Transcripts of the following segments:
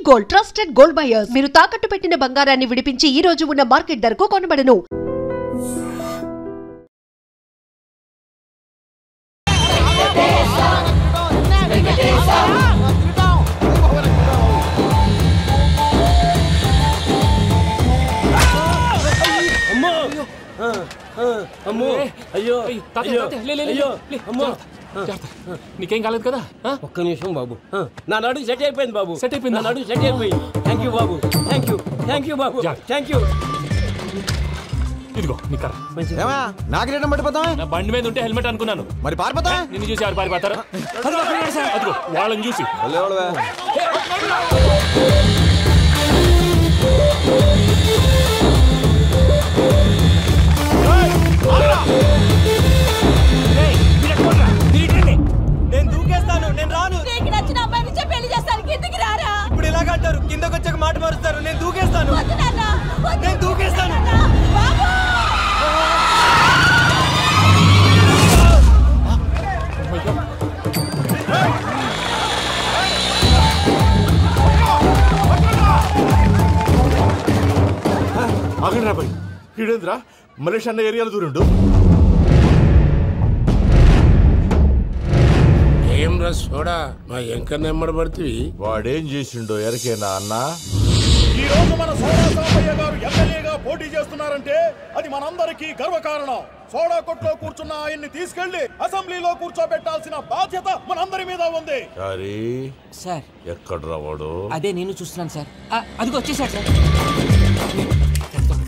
Gold, trusted gold buyers. మీరు తాకట్టు పెట్టిన బంగారాన్ని విడిపించి ఈ రోజు ఉన్న మార్కెట్ ధరకు కొనబడను. నీకేం కాలేదు కదా? ఒక్క నిమిషం బాబు, నా నడు సెట్ అయిపోయింది బాబు. సెట్ అయిపోయింది, నా నడు సెట్ అయిపోయింది. Thank you Babu, thank you Babu, thank you. ఇదిగో నీ కర్ర. నాకు రేటం పడిపోతావా? నా బండి మీద ఉంటే హెల్మెట్ అనుకున్నాను. మరి పారిపోతా? నిన్ను చూసి ఎవరు పారిపోతారా? అదిగో వాళ్ళని చూసి. నేను దూకేస్తాను, నేను రాను. నీకు నచ్చిన అబ్బాయి నుంచే పెళ్లి చేస్తాను, కిందకి రారా. ఇప్పుడు ఇలాగంటారు, కిందకి వచ్చాక మాట మారుస్తారు. నేను దూకేస్తాను, నేను దూకేస్తాను. ఆగండి రా బాయ్, ఈడేంద్రా మలేషియా అన్న ఏరియాలో దూరిండు. ఏం రస్ చూడా మా ఎంకన్న ఎమ్మడబడుతుంది. వాడేం చేసిండో ఎరకేనా అన్న? ఈ రోజు మన సోడా సాంబయ్య గారు ఎమ్మెల్యేగా పోటీ చేస్తున్నారంటే అది మనందరికీ గర్వకారణం. సోడా కొట్లో కూర్చున్న ఆయన్ని తీసుకెళ్లి అసెంబ్లీలో కూర్చోబెట్టాల్సిన బాధ్యత మనందరి మీద ఉంది. సార్ ఎక్కడ రావాడు? అదే నేను చూస్తున్నాను సార్. అదిగో వచ్చేసాడు సార్.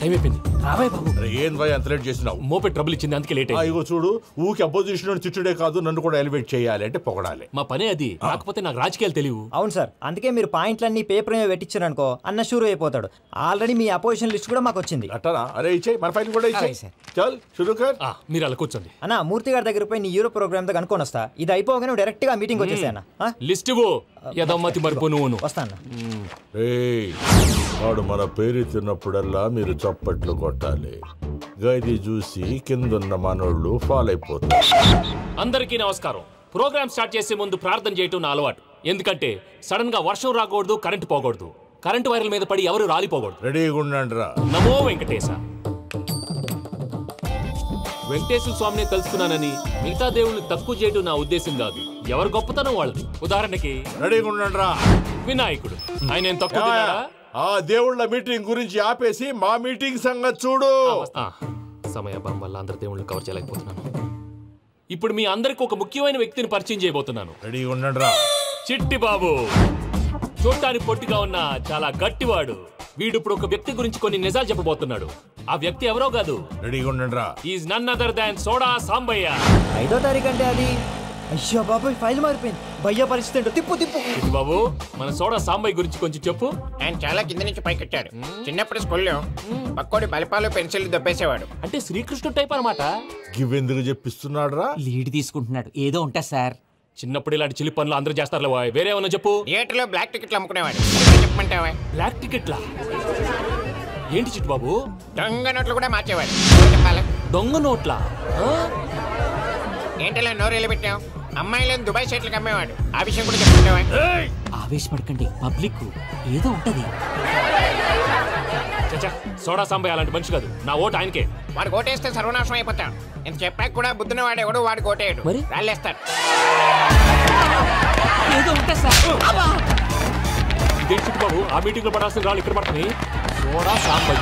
టైం అయిపోయింది, రాబాయ్ బాబు. ఏం బాయ్ అంత లేట్ చేసినావు? మోపే ట్రబుల్ ఇచ్చింది, అందుకే లేట్ అయింది. ఇగో చూడు, ఊకి అపోజిషన్ తిట్టుడే కాదు, నన్ను కూడా ఎలివేట్ చేయాలి అంటే పొగడాలి. మా పనే అది. కాకపోతే నాకు రాజకీయాలు తెలియవు. అవును సార్, అందుకే మీరు పాయింట్లన్నీ పేపర్ మీద పెట్టించారు అనుకో, అన్న షూర్ అయిపోతాడు. ఆల్రెడీ మీ అపోజిషన్ లిస్ట్ కూడా మాకు వచ్చింది. అట్టనా? అరే ఇచ్చేయి, మన ఫైల్ కూడా ఇచ్చేయి. చల్ షురూ కర్. మీరు అలా కూర్చోండి. అన్న మూర్తి గారి దగ్గర పోయి నీ యూరో ప్రోగ్రామ్ తో కనుక్కొని వస్తా. ఇది అయిపోగానే డైరెక్ట్ గా మీటింగ్ వచ్చేసాను. లిస్ట్ యదమ్మతి మరిపో నువ్వు వస్తాను. వాడు మన పేరు తిన్నప్పుడల్లా మీరు చప్పట్లు కొట్టాలి. గది చూసి కిందున్న మనోళ్ళు ఫాలో అయిపోతారు. అందరికీ నమస్కారం. ప్రోగ్రామ్ స్టార్ట్ చేసే ముందు ప్రార్థన చేయటం నా అలవాటు. ఎందుకంటే సడన్ గా వర్షం రాకూడదు, కరెంటు పోకూడదు, కరెంటు వైర్ల మీద పడి ఎవరు రాలిపోకూడదు. రెడీగా ఉండండి రా. నమో వెంకటేశ. వెంకటేశ్వర స్వామిని తెలుసుకున్నానని మిగతా దేవుళ్ళని తక్కువ చేయడం నా ఉద్దేశం కాదు. ఎవరు గొప్పతనం వాళ్ళది. ఉదాహరణకి రెడీగా ఉండండి రా. వినాయకుడు, ఆయన ఏం తక్కువ తిన్నాడా? ఆ దేవుళ్ళ మీటింగ్ గురించి ఆపేసి మా మీటింగ్ సంగతి చూడు. సమయాభావం వల్ల అందరి దేవుళ్ళని కవర్ చేయలేకపోతున్నాను. ఇప్పుడు మీ అందరికి ఒక ముఖ్యమైన వ్యక్తిని పరిచయం చేయబోతున్నాను. రెడీగా ఉండండి రా. చిట్టి బాబు. చూడటానికి పొట్టిగా ఉన్న చాలా గట్టివాడు. వీడు ఇప్పుడు ఒక వ్యక్తి గురించి కొన్ని నిజాలు చెప్పబోతున్నాడు. ఆ వ్యక్తి ఎవరో కాదు. రెడీగా ఉండండి రా. Is none other than soda Sambayya. 5వ తారీఖు అంటే అది. అయ్యో బాబాయ్, ఫైల్ మారిపోయింది. భయ్య పరిస్థితి ఏంటో తిప్పు. చిట్టి బాబు, మన సోడా సాంబయ్య గురించి కొంచెం చెప్పు. ఆయన చాలా కింద నుంచి పైకెట్టాడు. చిన్నప్పుడు స్కూల్లో పక్కోడి బలిపాలు పెన్సిల్ దబ్బేసేవాడు. అంటే శ్రీకృష్ణుడు టైప్ అనమాట. గివెందుకు చెప్పిస్తున్నాడు రా? లీడ్ తీసుకుంటున్నాడు, ఏదో ఉంటా సార్. చిన్నప్పుడు ఇలాంటి చిలి పనులు అందరూ చేస్తారు. వేరే ఏమన్నా చెప్పు. థియేటర్లో బ్లాక్ టికెట్లు అమ్ముకునేవాడు. చెప్పమంటావా? బ్లాక్ టికెట్లా? ఏంటి చిట్టు బాబు? దొంగ నోట్లు కూడా మార్చేవాడు. చెప్పాలి. దొంగ నోట్లా? ఏంటలా నోరేళ్ళు పెట్టావు? అమ్మాయిలను దుబాయ్ షర్ట్లకు అమ్మేవాడు. ఆ విషయం కూడా చెప్పుకుంటావా? ఆవేశపడకండి, పబ్లిక్ ఏదో ఉంటది. సోడా సాంబయ్య అలాంటి మనిషి కాదు. నా ఓటు ఆయనకే. వాడు ఓటేస్తే సర్వనాశనం అయిపోతాడు. ఇంత చెప్పాక కూడా బుద్ధిన వాడేవాడు వాడు ఓటేయడు, రాళ్ళేస్తాడు. ఏదో ఉంటా సార్. ఇదే చిట్టు బాబు, ఆ మీటింగ్ లో పడాల్సిన రాళ్ళు ఇక్కడ పడుతుంది. సోడా సాంబయ్య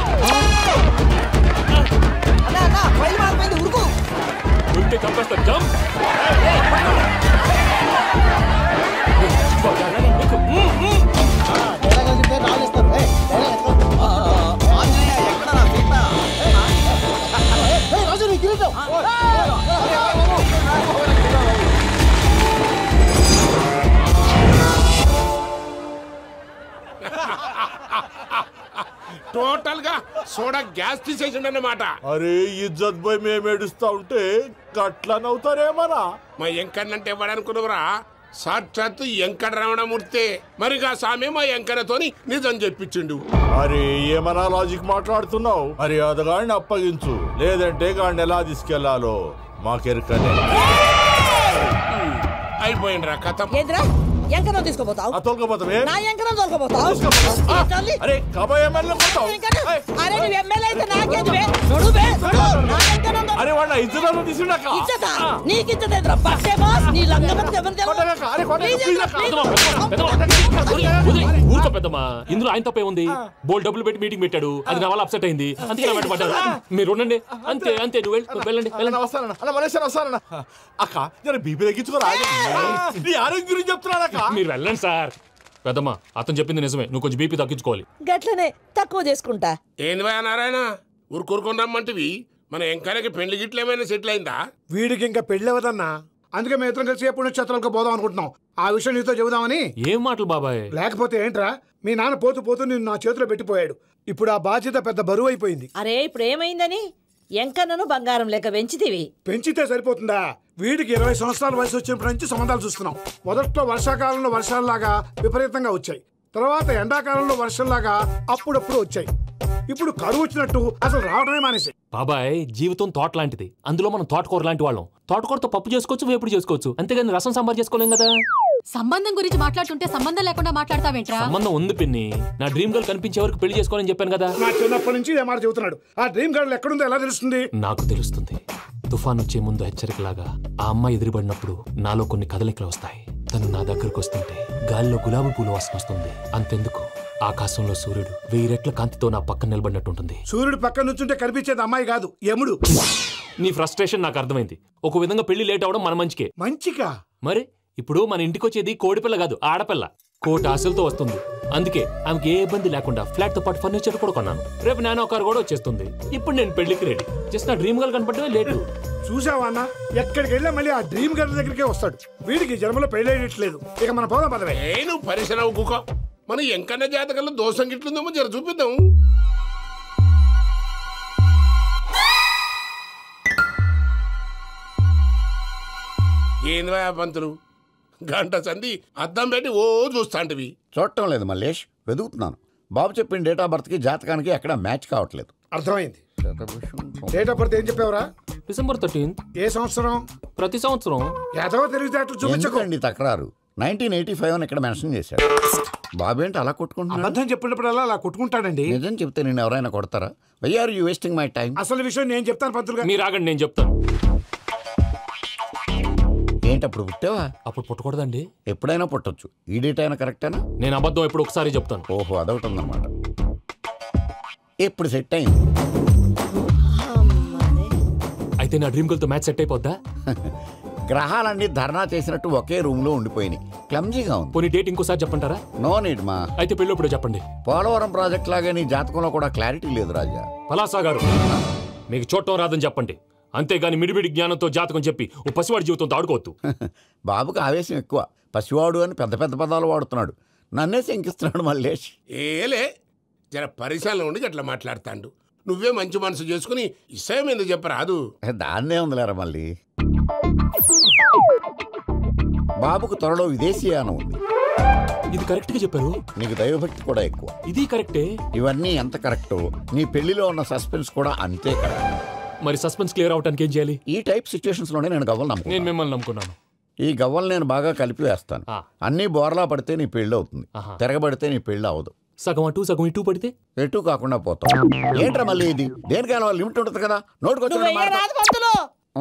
ఉంటే చంపేస్తారు. జంప్. టోటల్ గా సోడా గ్యాస్ తీసేసిండు అన్నమాట. అరే ఇజ్జత్ పోయి మేము ఏడుస్తా ఉంటే గట్లా నవ్వుతారేమన్నా? మా ఎంకన్నంటే ఎవడనుకున్నావురా? సాక్షాత్తు ఎంకట రమణమూర్తి. మరిగా సామె మా ఎంకన్నతోని నిజం చెప్పించిండు. అరే ఏమన్నా లాజిక్ మాట్లాడుతున్నావు? అరే అదగాడిని అప్పగించు, లేదంటే గాడిని ఎలా తీసుకెళ్లాలో మాకెరకనే. అయిపోయిండ్రా కథ. ఎంకరం తీసుకోపోతావు తోలుకోపోతావే నా ఎంకరం తోలుకోపోతావు అరే కాబోయే ఎమ్మెల్యే పోతావు అరే నువ్వు ఎమ్మెల్యే అయితే నాకేది బే నడు బే నడు నా ఎంకరం అరే వాడు ఇజ్జత్ తీసుకున్నాక ఇజ్జతా నీకు ఇజ్జత ఎదురా బట్టే బాస్ నీ లంగమతి ఎవరు ఊరుకో పెద్దమ్మా ఇందులో ఆయన తప్పే ఉంది బోల్ డబ్బులు పెట్టి మీటింగ్ పెట్టాడు అది నా వల్ల అప్సెట్ అయింది అందుకే నా వెంట పడ్డాడు మీరు ఉండండి అంతే అంతే నువ్వు వెళ్ళండి వస్తానన్నా అక్క జర బీపీ తగ్గించుకోరా నీ ఆరోగ్యం గురించి చెప్తున్నాను అక్క మీరు వెళ్ళండి సార్ పెద్దమ్మా అతను చెప్పింది నిజమే నువ్వు కొంచెం బీపీ తగ్గించుకోవాలి గట్లనే తక్కువ చేసుకుంటా ఏంది భయ నారాయణ ఊరుకూరుకొని రమ్మంటివి మన ఎంకరకి పెళ్లి గిట్లు ఏమైనా సెటిల్ అయిందా వీడికి ఇంకా పెళ్లి అవ్వదన్నా అందుకే మేము ఇద్దరం కలిసి పుణ్యక్షేత్రాలకు పోదాం అనుకుంటున్నాం ఆ విషయం నీతో చెబుదామని ఏం మాటలు బాబాయ్ లేకపోతే ఏంట్రా మీ నాన్న పోతూ పోతూ నిన్ను నా చేతిలో పెట్టిపోయాడు ఇప్పుడు ఆ బాధ్యత పెద్ద బరువు అయిపోయింది అరే ఇప్పుడు ఏమైందని ఎంకన్నను బంగారం లెక్క పెంచితివి పెంచితే సరిపోతుందా వీడికి 20 సంవత్సరాల వయసు వచ్చినప్పటి నుంచి సంబంధాలు చూస్తున్నాం మొదట్లో వర్షాకాలంలో వర్షాలలాగా విపరీతంగా వచ్చాయి తర్వాత ఎండాకాలంలో వర్షంలాగా అప్పుడప్పుడు వచ్చాయి ఇప్పుడు కరువు వచ్చినట్టు అసలు రావడమే మానేసి బాబాయ్ జీవితం తోట లాంటిది అందులో మనం తోటకూర లాంటి వాళ్ళం తోటకూరతో పప్పు చేసుకోవచ్చు వేపుడు చేసుకోవచ్చు అంతేగాని రసం సాంబార్ చేసుకోలేం కదా సంబంధం గురించి మాట్లాడుతుంటే సంబంధం లేకుండా మాట్లాడతావేంట్రా సంబంధం ఉంది పిన్ని నా డ్రీమ్ గర్ల్ కనిపించే వరకు పెళ్లి చేసుకోవాలని చెప్పాను కదా నా చిన్నప్పటి నుంచి ఏ మాట చెబుతున్నాడు ఆ డ్రీమ్ గర్ల్ ఎక్కడుందో ఎలా తెలుస్తుంది నాకు తెలుస్తుంది తుఫాన్ వచ్చే ముందు హెచ్చరికలాగా ఆ అమ్మాయి ఎదురుపడినప్పుడు నాలో కొన్ని కదలికలు వస్తాయి తను నా దగ్గరకు వస్తుంటే గాలిలో గులాబీ పూలు వాసన వస్తుంది అంతెందుకు ఆకాశంలో సూర్యుడు 1000 రెట్ల కాంతితో నా పక్కన నిలబడినట్టుంటుంది సూర్యుడు పక్కన నుంచుంటే కనిపించేది అమ్మాయి కాదు యముడు నీ ఫ్రస్ట్రేషన్ నాకు అర్థమైంది ఒక విధంగా పెళ్లి లేట్ అవడం మన మంచికే మంచిగా మరి ఇప్పుడు మన ఇంటికి వచ్చేది కోడిపిల్ల కాదు ఆడపిల్ల కోటి ఆశలతో వస్తుంది అందుకే ఆమెకి ఏ ఇబ్బంది లేకుండా ఫ్లాట్ తో పాటు ఫర్నిచర్ కూడా కొన్నాను రేపు నానో కారు కూడా వచ్చేస్తుంది ఇప్పుడు నేను పెళ్లికి రెడీ జస్ట్ నా డ్రీమ్ గర్ల్ కనపడమే లేటు చూసావా అన్న ఎక్కడికి వెళ్ళా మళ్ళీ ఆ డ్రీమ్ గర్ల్ దగ్గరికే వస్తాడు వీడికి జన్మలో పెళ్ళేయట్లేదు ఇక మన పోదాం పదవే నువ్వు పరిశ్రమ కుక మన ఎంకన్న జాతకంలో దోషం గిట్లుందేమో జర చూపిద్దాం ఏంది పంతులు గంట సంధి అద్దం పెట్టి ఓ చూస్తాంటివి చూడటం లేదు మల్లేష్ వెతుకుతున్నాను బాబు చెప్పిన డేట్ ఆఫ్ బర్త్ కి జాతకానికి ఎక్కడ మ్యాచ్ కావట్లేదు అర్థమైంది డేట్ ఆఫ్ బర్త్ ఏం చెప్పావురా డిసెంబర్ 13th ఏ సంవత్సరం ప్రతి సంవత్సరం యాదవ తెలివితేటలు చూపించకండి తక్రారు 1985 అని ఇక్కడ మెన్షన్ చేశాడు బాబు ఏంటి అలా కొట్టుకుంటున్నాడు అబద్ధం చెప్పినప్పుడల్లా అలా కొట్టుకుంటాడండి నిజం చెప్తే నేను ఎవరైనా కొడతారా why are you wasting my time అసలు విషయం నేను చెప్తాను పంతులు మీరు ఆగండి నేను చెప్తాను ఏంటి అప్పుడు పుట్టావా అప్పుడు పుట్టకూడదండి ఎప్పుడైనా పుట్టొచ్చు ఈ డేట్ అయినా కరెక్టేనా నేను అబద్ధం ఎప్పుడు ఒకసారి చెప్తాను ఓహో అదొకటి ఉందన్నమాట ఎప్పుడు సెట్ అయింది అయితే నా డ్రీమ్ గర్ల్ తో మ్యాచ్ సెట్ అయిపోద్దా గ్రహాలన్నీ ధర్నా చేసినట్టు ఒకే రూమ్ లో ఉండిపోయినాయి క్లమ్జీగా ఉంది పోనీ డేట్ ఇంకోసారి చెప్పంటారా నో నీడ్ మా అయితే పెళ్ళప్పుడు చెప్పండి పోలవరం ప్రాజెక్ట్ లాగే నీ జాతకంలో కూడా క్లారిటీ లేదు రాజా పలాసా గారు మీకు చూడటం రాదని చెప్పండి అంతేగాని మిడిమిడి జ్ఞానంతో జాతకం చెప్పి ఓ పసివాడి జీవితంతో ఆడుకోవద్దు బాబుకి ఆవేశం ఎక్కువ పసివాడు అని పెద్ద పెద్ద పదాలు వాడుతున్నాడు నన్నే శంకిస్తున్నాడు మల్లేష్ ఏలే జర పరిశ్రమలో ఉండి అట్లా మాట్లాడతాండు నువ్వే మంచి మనసు చేసుకుని ఇష్టం ఎందుకు చెప్పరాదు దాన్నే ఉందిలేరా మళ్ళీ బాబుకు త్వరలో విదేశీయానం ఉంది ఇది కరెక్ట్ గా చెప్పారు నీకు దైవభక్తి కూడా ఎక్కువ ఇది కరెక్టే ఇవన్నీ ఎంత కరెక్టో నీ పెళ్లిలో ఉన్న సస్పెన్స్ కూడా అంతే కరెక్ట్ మరి సస్పెన్స్ క్లియర్ అవడానికి ఏం చేయాలి ఈ టైప్ సిచ్యువేషన్స్ లోనే నేను గవ్వలు నమ్ముకున్నాను నేను మిమ్మల్ని నమ్ముకున్నాను ఈ గవ్వలు నేను బాగా కలిపి వేస్తాను అన్ని బోర్లా పడితే నీ పెళ్లి అవుతుంది తిరగబడితే నీ పెళ్లి అవదు సగం అటు సగం ఇటు పడితే ఎటు కాకుండా పోతాం ఏంట్రా మళ్ళీ ఇది దేనికైనా లిమిట్ ఉంటుంది కదా నోటుకొచ్చి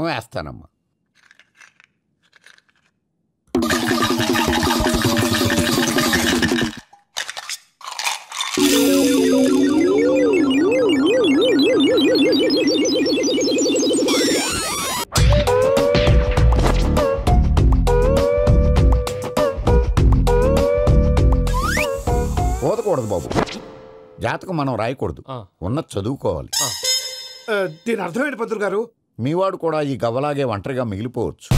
వేస్తానమ్మా పోదకూడదు బాబు జాతకం మనం రాయకూడదు ఉన్న చదువుకోవాలి దీని అర్థమైంది పంతులు గారు మీవాడు కూడా ఈ గవ్వలాగే ఒంటరిగా మిగిలిపోవచ్చు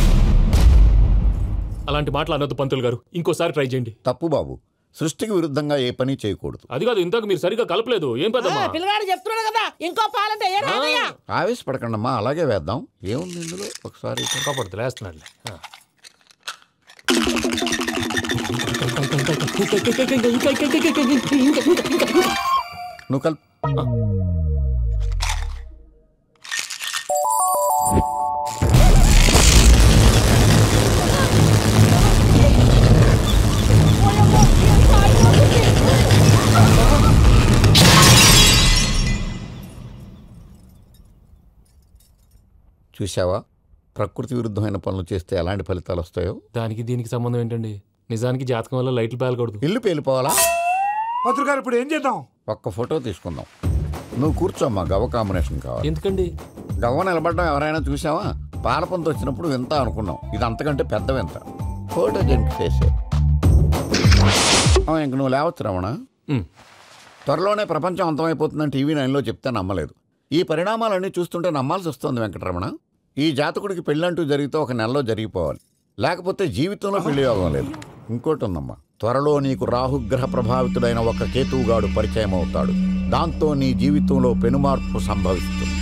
అలాంటి మాటలు అనొద్దు పంతులు గారు ఇంకోసారి ట్రై చేయండి తప్పు బాబు సృష్టికి విరుద్ధంగా ఏ పని చేయకూడదు అది కాదు ఇంతకు మీరు సరిగా కలపలేదు ఏం పెద్దమ్మా పిల్లగాడు చెప్తున్నాడు కదా ఇంకో పాలంటే ఆవేశపడకండమ్మా అలాగే వేద్దాం ఏముంది ఇందులో ఒకసారి కాపాడుతు లేస్తున్నాడు నువ్వు కల్ చూసావా ప్రకృతి విరుద్ధమైన పనులు చేస్తే ఎలాంటి ఫలితాలు వస్తాయో? దానికి దీనికి సంబంధం ఏంటండి? నిజానికి జాతకం వల్ల లైట్లు పేలకూడదు. ఇల్లు పేలిపోవాలా? పంతులు గారు ఇప్పుడు ఏం చేద్దాం? ఒక్క ఫోటో తీసుకుందాం. నువ్వు కూర్చోమ్మా, గవ్వ కాంబినేషన్ కావాలి. ఎందుకండి? గవ్వ నిలబడడం ఎవరైనా చూసావా? పాలపంత వచ్చినప్పుడు వింత అనుకున్నాం, ఇది అంతకంటే పెద్ద వింత. ఫోటో జంక్ చేసే ఇంక నువ్వు లేవచ్చు రమణ. త్వరలోనే ప్రపంచం అంతమైపోతుందని టీవీ 9లో చెప్తే నమ్మలేదు. ఈ పరిణామాలన్నీ చూస్తుంటే నమ్మాల్సి వస్తుంది వెంకటరమణ. ఈ జాతకుడికి పెళ్ళంటూ జరిగితే ఒక నెలలో జరిగిపోవాలి, లేకపోతే జీవితంలో పెళ్లి యోగం లేదు. ఇంకోటి ఉందమ్మా, త్వరలో నీకు రాహుగ్రహ ప్రభావితుడైన ఒక కేతువుగాడు పరిచయం అవుతాడు. దాంతో నీ జీవితంలో పెనుమార్పు సంభవిస్తుంది.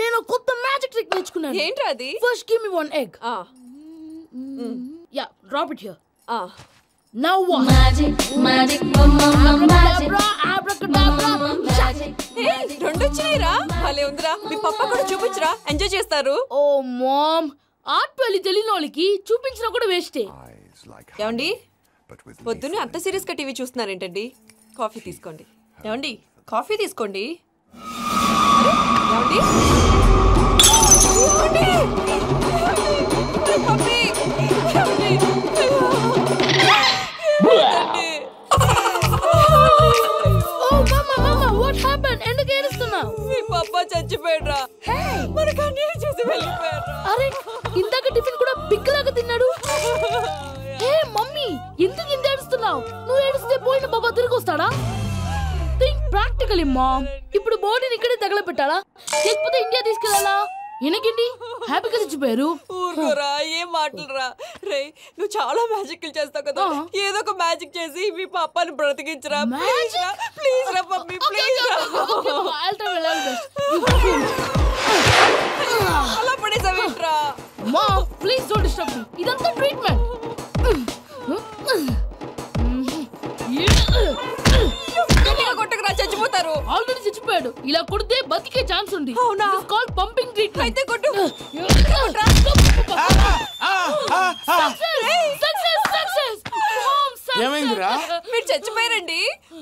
నేను కొత్త మ్యాజిక్ ట్రిక్ నేర్చుకున్నాను. ఏంట్రా అది? First give me one egg. Yeah, drop it here. Now what? Magic రెండు వచ్చినాయిరా. భలే ఉందిరా. మీ పప్ప కూడా చూపించరా, ఎంజాయ్ చేస్తారు. ఓ మామ్, ఆర్ట్ పెళ్లి తెలియని వాళ్ళకి చూపించినా కూడా వేస్టే. ఏమండి, పొద్దున్నే అంత సీరియస్ గా టీవీ చూస్తున్నారేంటండి? కాఫీ తీసుకోండి. ఏమండి, కాఫీ తీసుకోండి. ఏమండి? ఎందుకు ఏడుస్తున్నావు? మీ పప్ప చచ్చిపోయాడురా. మనకు అన్యాయం చేసి వెళ్ళిపోయాడురా. అరే, ఇందాక టిఫిన్ కూడా బిగ్గలాగా తిన్నాడు. హే మమ్మీ, ఎందుకు ఇంత ఏడుస్తున్నావు? నువ్వు ఏడిస్తే పోయిన బాబా తిరిగి వస్తాడా? Think practically mom. ఇప్పుడు బాడీని ఇక్కడే తగలబెట్టాలా, లేకపోతే ఇండియా తీసుకెళ్లాలా? ఎనకండి హ్యాపీగా చచ్చిపోయారు. ఊరుకోరా, ఏం మాటలురా. రే, నువ్వు చాలా మ్యాజిక్లు చేస్తావు కదా, ఏదో ఒక మ్యాజిక్ చేసి మీ పాపాని బ్రతికించరా. ప్లీజ్ రా మమ్మీ, ప్లీజ్ రా. అలా పడేసావేంట్రా? Mom please don't disturb me. ఇదంతా ట్రీట్మెంట్. కొట్టకరా, చచ్చిపోతారు. ఆల్రెడీ చచ్చిపోయాడు. ఇలా కొడితే బతికే ఛాన్స్ ఉంది. అవునా? It's called pumping treatment. అయితే కొట్టు. ఏమైందిరా? మీరు చచ్చిపోయారండి.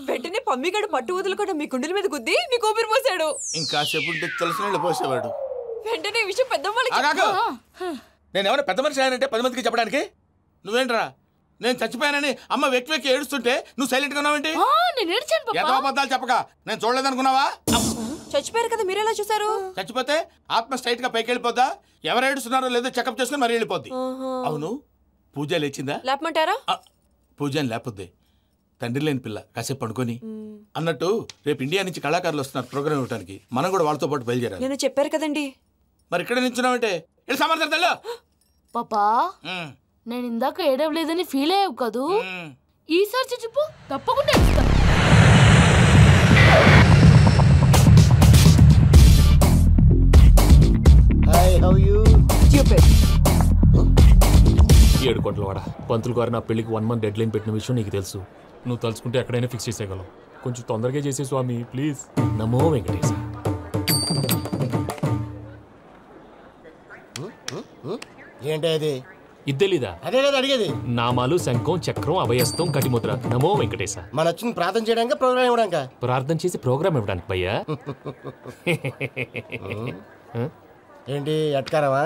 వెంటనే పమ్మిగాడు పట్టు వదులుకుండా మీ గుండెల మీద గుద్ది మీకు ఊపిరి పోసాడు. ఇంకాసేపు ఉంటే తెలిసిన పోసేవాడు. వెంటనే ఈ విషయం పెద్ద నేను ఎవరైనా పెద్ద మనిషి ఆయనంటే 10 మందికి చెప్పడానికి. నువ్వేంట్రా, నేను చచ్చిపోయానని అమ్మ వెక్కి వెక్కి ఏడుస్తుంటే నువ్వు సైలెంట్ గా ఉన్నావేంటి? నేను ఏడ్చాను పాపా. ఎంతో అబద్ధాలు చెప్పక నేను చూడలేదనుకున్నావా? చచ్చిపోయారు కదా, మీరెలా చూసారు? చచ్చిపోతే ఆత్మ స్ట్రైట్ గా పైకి వెళ్ళిపోద్దా? ఎవరు ఏడుస్తున్నారో లేదో చెకప్ చేసుకుని మరీ వెళ్ళిపోద్ది. అవును, పూజ లేచిందా? లేపమంటారా? పూజ అని లేకపోద్ది. తండ్రి లేని పిల్ల, కాసేపు పడుకొని. అన్నట్టు రేపు ఇండియా నుంచి కళాకారులు వస్తున్నారు ప్రోగ్రామ్ ఇవ్వడానికి. మనం కూడా వాళ్ళతో పాటు బయలుదేరాలి. నేను చెప్పారు కదండి. మరి ఇక్కడ నిల్చున్నావంటే సమర్థతల్లో పాపా, నేను ఇందాక ఏడవలేదని ఫీల్ అయ్యావు కదూ? ఈసారి చచ్చిపో, తప్పకుండా ఇస్తా. ఏడు కోట్ల వాడ పంతులు గారు నా పెళ్లికి 1 month డెడ్ లైన్ పెట్టిన విషయం నీకు తెలుసు. నువ్వు తలుచుకుంటే ఎక్కడైనా ఫిక్స్ చేసేయగలవు. కొంచెం తొందరగా చేసే స్వామి ప్లీజ్. నమో వెంకటేశ. ఏంటి ఇది తెలీదా? అదే కదా అడిగేది. నామాలు, శంఖం, చక్రం, అభయస్తం, కటిముద్ర. నమో వెంకటేశ. మన వచ్చింది ప్రార్థన చేయడానికి, ప్రోగ్రామ్ ఇవ్వడానికి. ప్రార్థన చేసి ప్రోగ్రామ్ ఇవ్వడానికి భయ్యా. ఏంటి ఎట్కారమా?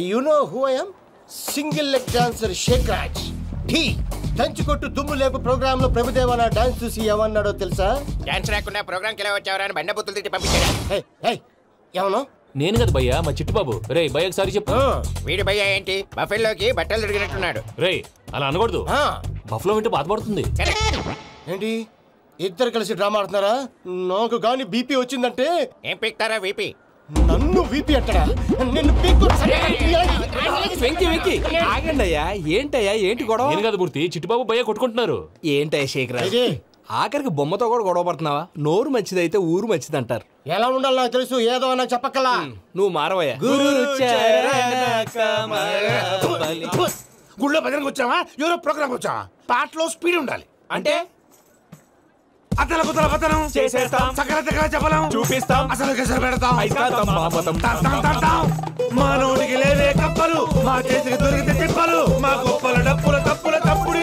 You know who I am? Single leg dancer Shaik Raj. టీ దంచుకొట్టు దుమ్ము లేపు ప్రోగ్రామ్ లో ప్రభుదేవ నా డాన్స్ చూసి ఏమన్నాడో తెలుసా? డాన్స్ రాకుండా ప్రోగ్రామ్ కి ఎలా వచ్చావరా అని బండ బుద్ధులు తిట్టి పంపించాడు. ఏమన్నా? నేను కదా భయ్యా, మా చిట్టుబాబు. రే భయ్య ఒకసారి చెప్పు. వీడి భయ్య ఏంటి బఫెల్లోకి బట్టలు తిరిగినట్టున్నాడు. రే అలా అనకూడదు, బఫ్లో వింటే బాధపడుతుంది. ఏంటి ఇద్దరు కలిసి డ్రామా ఆడుతున్నారా? నాకు గాని బీపీ వచ్చిందంటే ఏం పీక్తారా వీపీ? నన్ను వీపీ అంటారా? నిన్ను ఆగండి అయ్యా. ఏంటయ్యా, ఏంటి గొడవ? నేను కదా మూర్తి, చిట్టుబాబు భయ్య కొట్టుకుంటున్నారు. ఏంటయ్యా శేఖర్, ఆఖరికి బొమ్మతో కూడా గొడవ పడుతున్నావా? నోరు మంచిదైతే ఊరు మంచిది అంటారు. ఎలా ఉండాలి నాకు తెలుసు, ఏదో నాకు చెప్పక్కలా. నువ్వు మారవయ్యా. గుళ్ళో భజనకు వచ్చావా, ఎవరో ప్రోగ్రామ్ వచ్చావా? పాటలో స్పీడ్ ఉండాలి. అంటే అతల కుతల పతనం చేసేస్తాం. సకల దగ్గర చెప్పలేం చూపిస్తాం. అసలు గసలు పెడతాం ఐకాంతం బాపతం. మానవుడికి లేవే కప్పలు మా చేతికి దొరికితే తిప్పలు మా గొప్పల డప్పుల తప్పుల తప్పుడు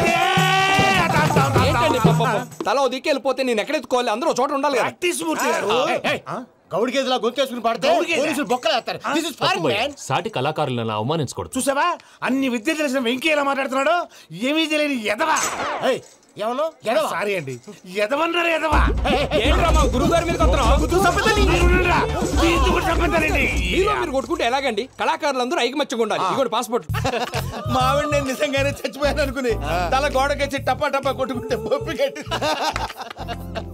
ఏంటండి పాపం? తల ఓ దిక్కు వెళ్ళిపోతే నేను ఎక్కడెత్తుకోవాలి? అందరూ ఒక చోట ఉండాలి కదా. మూర్తి గారు గౌడి గేదెలా గొంతేసుకుని పాడితే పోలీసులు బొక్కలు వేస్తారు. This is foreign, man. సాటి కళాకారులను అవమానించకూడదు. చూసావా అన్ని విద్య తెలిసిన వెంకీ ఎలా మాట్లాడుతున్నాడు? ఏమీ తెలియని ఎదవా. ఏమన్నా ఎదవా? సారీ అండి ఎదవన్నారు ఎదవా. ఏంట్రా మా గురువు గారి మీద మీరు కొట్టుకుంటే ఎలాగండి? కళాకారులందరూ ఐకమత్యంగా ఉండాలి. ఇగోండి పాస్పోర్ట్. మా ఆవిడ నేను నిజంగానే చచ్చిపోయాను అనుకుని తల గోడకొచ్చి టపా టపా కొట్టుకుంటే బొప్పి కట్టి.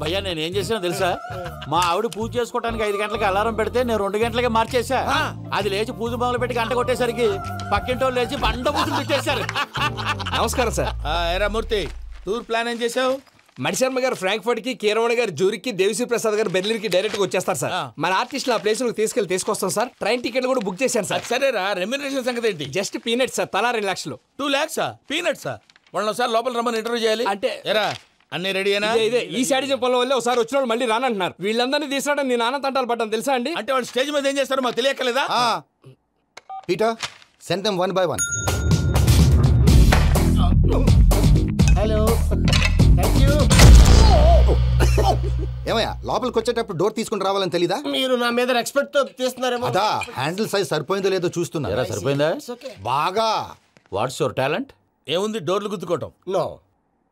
భయ్యా నేను ఏం చేసానో తెలుసా? మా ఆవిడ పూజ చేసుకోవడానికి 5 గంటలకి అలారం పెడితే నేను 2 గంటలకి మార్చేసా. అది లేచి పూజ మొదలు పెట్టి గంట కొట్టేసరికి పక్కింటి వాళ్ళు లేచి బండ పూజలు పెట్టేశారు. నమస్కారం సార్. ఏరా మూర్తి, టూర్ ప్లాన్ ఏం చేసావు? మణిశర్మ గారు ఫ్రాంక్ఫర్ట్ కి, కీరవాణి గారు జూరిక్, దేవిశ్రీ ప్రసాద్ గారు బెర్లిన్ కి డైరెక్ట్ గా వచ్చేస్తారు సార్. మన ఆర్టిస్టులు ఆ ప్లేస్ తీసుకొస్తాం సార్. ట్రైన్ టికెట్లు కూడా బుక్ చేశాను సార్. సరేరా, రెమ్యూనరేషన్ సంగతి ఏంటి? జస్ట్ పీనట్స్ సార్, తలా 2 లక్షలు. 2 lakhs పీనట్సా? వాళ్ళని ఒకసారి లోపల రమ్మని ఇంటర్వ్యూ చేయాలి. అంటే ఎరా అన్ని రెడీ అయినా? ఇదే ఈ శాడిజం పనుల వల్లే ఒకసారి వచ్చిన వాళ్ళు మళ్ళీ రానంటున్నారు. వీళ్ళందరినీ తీసుకురావడం నేను నాన్న తంటాలు పడ్డాను తెలుసా అండి. అంటే వాళ్ళు స్టేజ్ మీద ఏం చేస్తారో మాకు తెలియక్కలేదా? Peter send them 1 by 1. Hello, thank you. ఏమయ్యా లోపలికి వచ్చేటప్పుడు డోర్ తీసుకుని రావాలని తెలీదా? మీరు నా మీద ఎక్స్పెక్ట్ తో తీస్తున్నారేమో. అదా హ్యాండిల్ సైజ్ సరిపోయిందో లేదో చూస్తున్నా. సరిపోయిందా? బాగా. What's your talent? ఏముంది, డోర్లు గుద్దుకోవటం. No,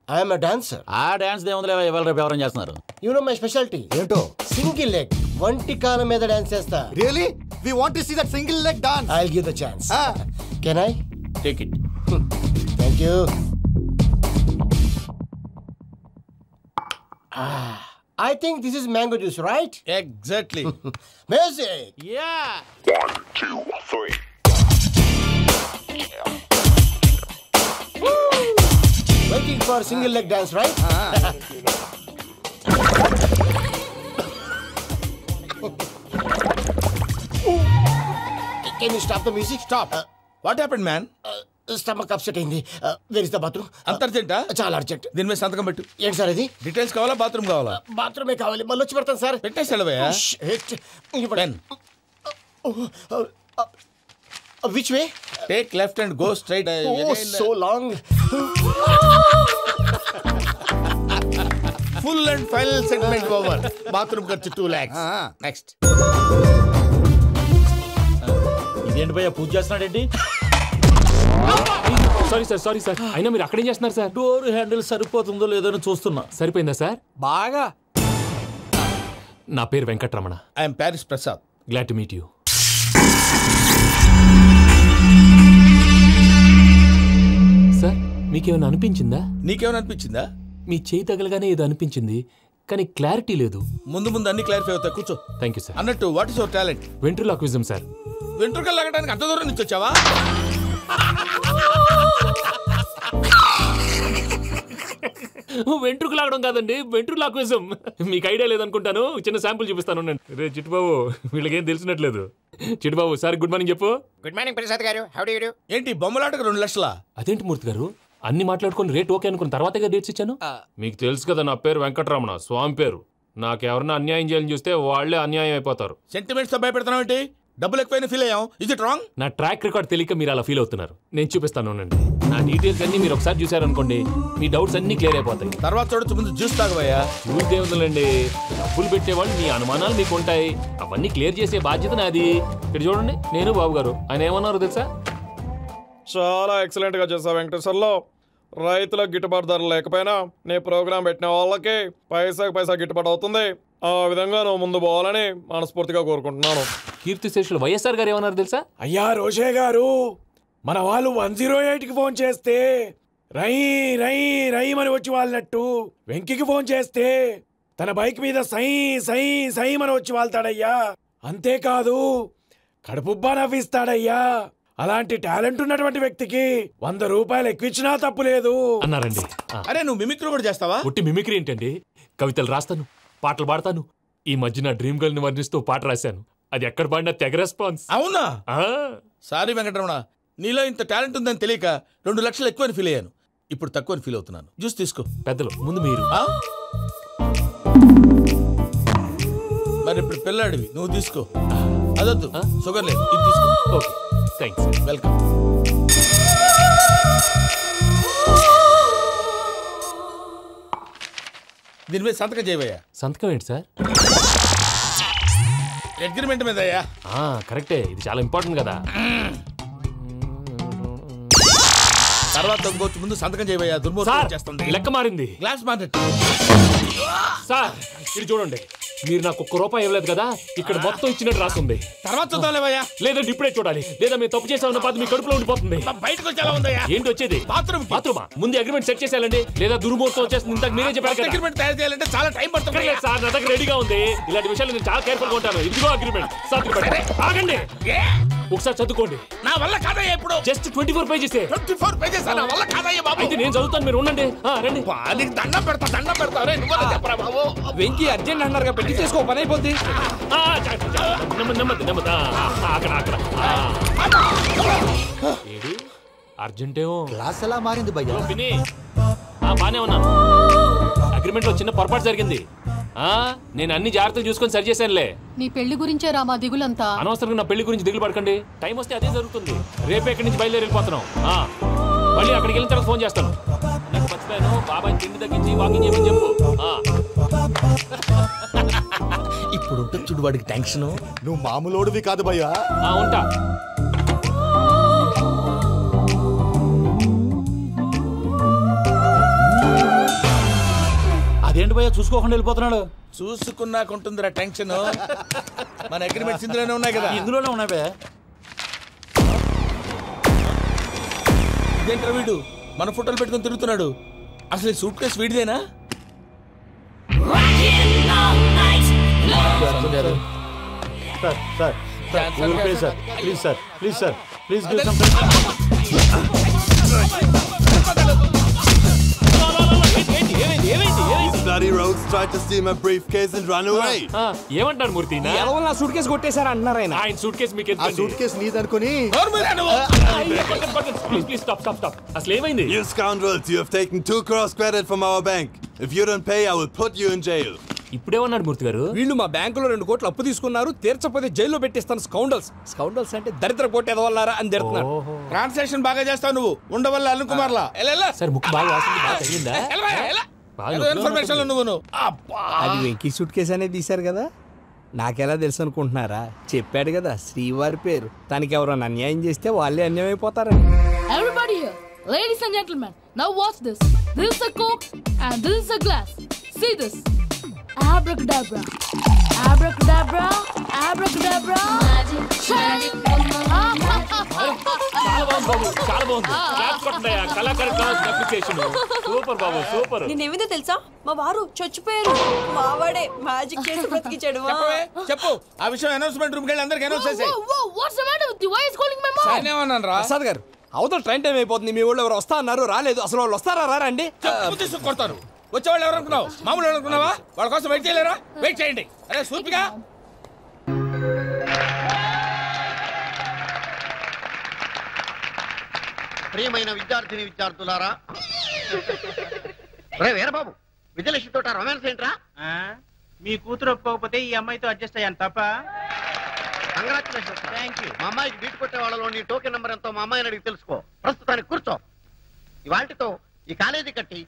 I'm a dancer. ఆ డాన్స్ దేవుందిలే, ఇవాళ రేపు ఎవరైనా చేస్తున్నారు. యు నో మై స్పెషాలిటీ ఏంటో? సింగిల్ లెగ్, వంటి కాలం మీద డాన్స్ చేస్తా. Really we want to see that single leg dance. I will give the chance. Can I take it? Thank you. I think this is mango juice, right? Exactly. Music. Yeah. 1, 2, 3. Waiting for single leg dance, right? Can you stop the music? Stop. What happened, man? Stomach upset అయింది. Where is the bathroom? అంత అర్జెంటా? చాలా urgent. దీని మీద సంతకం పెట్టు. ఏంటి sir ఇది? డీటెయిల్స్ కావాలా, బాత్రూమ్ కావాలా? బాత్రూమే కావాలి. మళ్ళీ వచ్చి పెడతాను సార్. పెట్టేసాడవయ్యా. Which way? Take left and go straight. So long. Full and final segment over. Bathroom ఖర్చు 2 lakhs. నెక్స్ట్. ఇదేంటి భయ్యా పూజ చేస్తున్నాడేంటి? Sorry sir. అయినా మీరు అక్కడేం చేస్తున్నారు సార్? డోర్ హ్యాండిల్ సరిపోతుందో లేదో చూస్తున్నా. సరిపోయిందా సార్? బాగా. నా పేరు Venkataramana. I'm Paris Prasad. Glad to meet you. Sir మీకేమైనా అనిపించిందా? నీకేమైనా అనిపించిందా? మీ చేయి తగలగానే ఏదో అనిపించింది, కానీ క్లారిటీ లేదు. ముందు ముందు అన్ని క్లారిఫై అవుతాయి, కూర్చో. Thank you sir. అన్నట్టు what is your talent? Ventriloquism sir. వెంట్రుకలు లాగడానికి అంత దూరం నుంచి వచ్చావా? వెంట్రుకు లాగడం కాదండి, వెంట్రులాక్విజం. మీకు ఐడియా లేదనుకుంటాను. చిన్న శాంపుల్ చూపిస్తాను. రే చిట్టుబాబు, వీళ్ళకేం తెలిసినట్లేదు. చిట్టుబాబు సార్ గుడ్ మార్నింగ్ చెప్పు. గుడ్ మార్నింగ్ ప్రసాద్ గారు. How do you do? ఏంటి బొమ్మలాటకు 2 లక్షలా? అదేంటి మూర్తి గారు, అన్ని మాట్లాడుకుని రేట్ ఓకే అనుకున్న తర్వాతగా డేట్స్ ఇచ్చాను. మీకు తెలుసు కదా నా పేరు వెంకటరమణ, స్వామి పేరు. నాకెవరన్నా అన్యాయం చేయాలని చూస్తే వాళ్లే అన్యాయం అయిపోతారు. సెంటిమెంట్స్ తో భయపెడతావు ఏంటి? డబ్బులు ఎక్కువైనా ఫీల్ అయ్యాం. ఇది రాంగ్. నా ట్రాక్ రికార్డ్ తెలియక మీరు అలా ఫీల్ అవుతున్నారు. నేను చూపిస్తాను. నా డీటెయిల్స్ అన్ని మీరు ఒకసారి చూసారనుకోండి, మీ డౌట్స్ అన్ని క్లియర్ అయిపోతాయి. తర్వాత చూడొచ్చు, ముందు జ్యూస్ తాగబోయా. చూస్తే ఉందండి, డబ్బులు పెట్టేవాళ్ళు మీ అనుమానాలు మీకు ఉంటాయి. అవన్నీ క్లియర్ చేసే బాధ్యత నాది. ఇక్కడ చూడండి, నేను బాబు గారు. ఆయన ఏమన్నారో తెలుసా? చాలా ఎక్సలెంట్ గా చేసావు వెంకటేశ్వర్లో. రైతులకు గిట్టుబాటు ధర లేకపోయినా నీ ప్రోగ్రాం పెట్టిన వాళ్ళకి పైసాకి పైసా గిట్టుబాటు అవుతుంది. ఆ విధంగా నువ్వు ముందు పోవాలని మనస్ఫూర్తిగా కోరుకుంటున్నాను. కీర్తిశేషులు వైఎస్ఆర్ గారు ఏమన్నారు తెలుసా? అయ్యా రోషే గారు, మన వాళ్ళు 108కి ఫోన్ చేస్తే రై రై రైమని వచ్చి వాళ్ళనట్టు, వెంకికి ఫోన్ చేస్తే తన బైక్ మీద సై సై సైమని వచ్చి వాళ్తాడయ్యా. అంతేకాదు కడుపుబ్బా నవ్విస్తాడయ్యా. అలాంటి టాలెంట్ ఉన్నటువంటి వ్యక్తికి 100 రూపాయలు ఎక్కువిచ్చినా తప్పు లేదు అన్నారండి. అరే నువ్వు మిమిక్రీ కూడా చేస్తావా? ఉట్టి మిమిక్రీ ఏంటండి, కవితలు రాస్తాను, పాటలు పాడతాను. ఈ మధ్య నా డ్రీమ్ గర్ల్ ని వర్ణిస్తూ పాట రాశాను. అది ఎక్కడ పాడినా తెగ రెస్పాన్స్. అవునా? సారీ వెంకటరమణ, నీలో ఇంత టాలెంట్ ఉందని తెలియక 2 లక్షలు ఎక్కువని ఫీల్ అయ్యాను. ఇప్పుడు తక్కువని ఫీల్ అవుతున్నాను. జ్యూస్ తీసుకో. పెద్దలు ముందు మీరు. మరి ఇప్పుడు పిల్లాడివి నువ్వు తీసుకో. అదొద్దు, షుగర్ లేదు, ఇది తీసుకో. Okay thanks. వెల్కమ్. దీని మీద సంతకం చేయవయ్యా. సంతకం ఏంటి సార్? అగ్రిమెంట్ మీద అయ్యా. కరెక్టే, ఇది చాలా ఇంపార్టెంట్ కదా. తర్వాత ఇంకొచ్చి ముందు సంతకం చేయవయ్యా. దుర్మోహం చేస్తుంది. లెక్క మారింది. గ్లాస్ మార్కెట్ సార్ ఇది చూడండి, మీరు నాకు ₹1 ఇవ్వలేదు కదా, ఇక్కడ మొత్తం ఇచ్చినట్టు రాస్తుంది. తర్వాత చూద్దాంలేవయ్యా. లేదంటే ఇప్పుడే చూడాలి, లేదా మీరు తప్పు చేసామన్న బాధ మీ కడుపులో ఉండిపోతుంది. బయటకు వచ్చేలా ఉందయ్యా. ఏంటి వచ్చేది? బాత్రూమా? ముందు అగ్రిమెంట్ సెట్ చేసేయాలండి, లేదా దుర్మూర్తం వచ్చేస్తుంది. ఇంతకు మీరే చెప్పారు కదా. అగ్రిమెంట్ తయారు చేయాలంటే చాలా టైం పడుతుంది సార్. నా దగ్గర రెడీగా ఉంది. ఇలాంటి విషయాలు నేను చాలా కేర్ఫుల్ గా ఉంటాను. ఇదిగో అగ్రిమెంట్. ఆగండి, ఒకసారి చదువుకోండి. నా వల్ల కాదయ్యా. ఇప్పుడు జస్ట్ 24 పేజెస్. 24 పేజెస్ నా వల్ల కాదయ్యా బాబు. అయితే నేను చదువుతాను, మీరు ఉండండి. రండి. నీకు దండం పెడతా. నువ్వు చెప్పరా బాబు. వెంకీ అర్జెంట్ అన్నారు, పెట్టి చేసుకో, పని అయిపోద్ది. అర్జెంటేమో క్లాస్ ఎలా మారింది భయ్యా? బానే ఉన్నా. అగ్రిమెంట్ లో చిన్న పొరపాటు జరిగింది. నేను అన్ని జాగ్రత్తలు చూసుకొని సరి చేశానులే. నీ పెళ్లి గురించే రామా దిగులంతా. అనవసరంగా నా పెళ్లి గురించి దిగులు పడకండి. టైం వస్తే అదే జరుగుతుంది. రేపే ఇక్కడి నుంచి బయలుదేరి వెళ్ళిపోతున్నాం. మళ్ళీ అక్కడికి వెళ్ళిన తర్వాత ఫోన్ చేస్తాను. నాకు మర్చిపోయాను, బాబాయ్ తిండి తగ్గించి వాకింగ్ చేయమని చెప్పు. ఇప్పుడు ఉంటుంది చూడు వాడికి టెన్షన్. నువ్వు మామూలోడివి కాదు భయ్యా. ఉంటా. అదేంటి భయ్యా చూసుకోకుండా వెళ్ళిపోతున్నాడు? చూసుకున్నాకుంటుందిరా టెన్షన్. మన అగ్రిమెంట్స్ ఇందులోనే ఉన్నాయి కదా. ఇందులోనే ఉన్నాయి భయ్యా. ఇదేంట్రా వీడు మన ఫోటోలు పెట్టుకుని తిరుగుతున్నాడు. అసలు సూట్ కేసు వీడిదేనా? Bloody rogues tried to steal my briefcase and run away. ఏమంటారు మూర్తి? నా సూట్ కేసు కొట్టేశారు అంటున్నారు ఆయన. ఆయన సూట్ కేసు మీకు ఆ సూట్ కేసు నీదనుకుని. Please stop. అసలు ఏమైంది? You scoundrels, you have taken 2 crores credit from our bank. If you don't pay, I will put you in jail. ఇప్పుడేమన్నాడు మూర్తి గారు? వీళ్ళు మా బ్యాంకులో 2 కోట్లు అప్పు తీసుకున్నారు, తీర్చపోతే జైల్లో పెట్టిస్తాను. స్కౌండల్స్ అంటే దరిద్ర కోట ఎదవల్లారా అని తిడుతున్నారు. ట్రాన్సాక్షన్ బాగా చేస్తావు నువ్వు. ఉండవల్ల అరుణ్ కుమార్ లా సార్ ముక్కు బాగా వాసింది. బాగా తగిలిందా? ఇన్ఫర్మేషన్ నువ్వు. అది వెంకీ సూట్ కేసు అనేది తీశారు కదా. నాకెలా తెలుసు అనుకుంటున్నారా? చెప్పాడు కదా శ్రీవారి పేరు. తనకి ఎవరైనా అన్యాయం చేస్తే వాళ్ళే అన్యాయం అయిపోతారని. Everybody here, ladies and gentlemen, now watch this. This is a Coke and this is a glass. See this. Abracadabra. Abracadabra. Abracadabra. Magic. చాలా బాగుంది. క్లాప్స్ కొట్టండియా. కళాకారు క్లాస్ అప్లికేషన్. సూపర్ బాబు, సూపర్. నేనేమిందో తెలుసా, మా వారు చచ్చిపోయారు. మావాడే మ్యాజిక్ చేసి బ్రతికించాడు. చెప్పు ఆ విషయం. అనౌన్స్మెంట్ రూమ్ కి వెళ్ళి అందరికి అనౌన్స్ చేసేయ్. What's the matter with you? Why is calling my mom? నేనేమన్నాను రా ప్రసాద్ గారు, అవతల ట్రైన్ టైం అయిపోతుంది. మీ ఊళ్ళో ఎవరు వస్తా అన్నారు, రాలేదు. అసలు వాళ్ళు వస్తారా రారండి? తీసుకు కొడతారు. వచ్చేవాళ్ళు ఎవరు అనుకున్నావు? మామూలు అనుకున్నావా? వాళ్ళ కోసం వెయిట్ చేయలేరా? వెయిట్ చేయండి. అరే సూపిగా. ప్రియమైన విద్యార్థులారా, రే వీరబాబు, విజయలక్ష్మి తోట రొమాన్స్ ఏంట్రా? మీ కూతురు ఒప్పుకోకపోతే ఈ అమ్మాయితో అడ్జస్ట్ అయ్యాను తప్ప. కంగ్రాచులేషన్స్. Thank you. మా అమ్మాయికి బీట్ కొట్టే వాళ్ళలో నీ టోకెన్ నెంబర్ ఎంతో మా అమ్మాయిని అడిగి తెలుసుకో. ప్రస్తుతానికి కూర్చో. ఇవాళ్టితో ఈ కాలేజీ కట్టి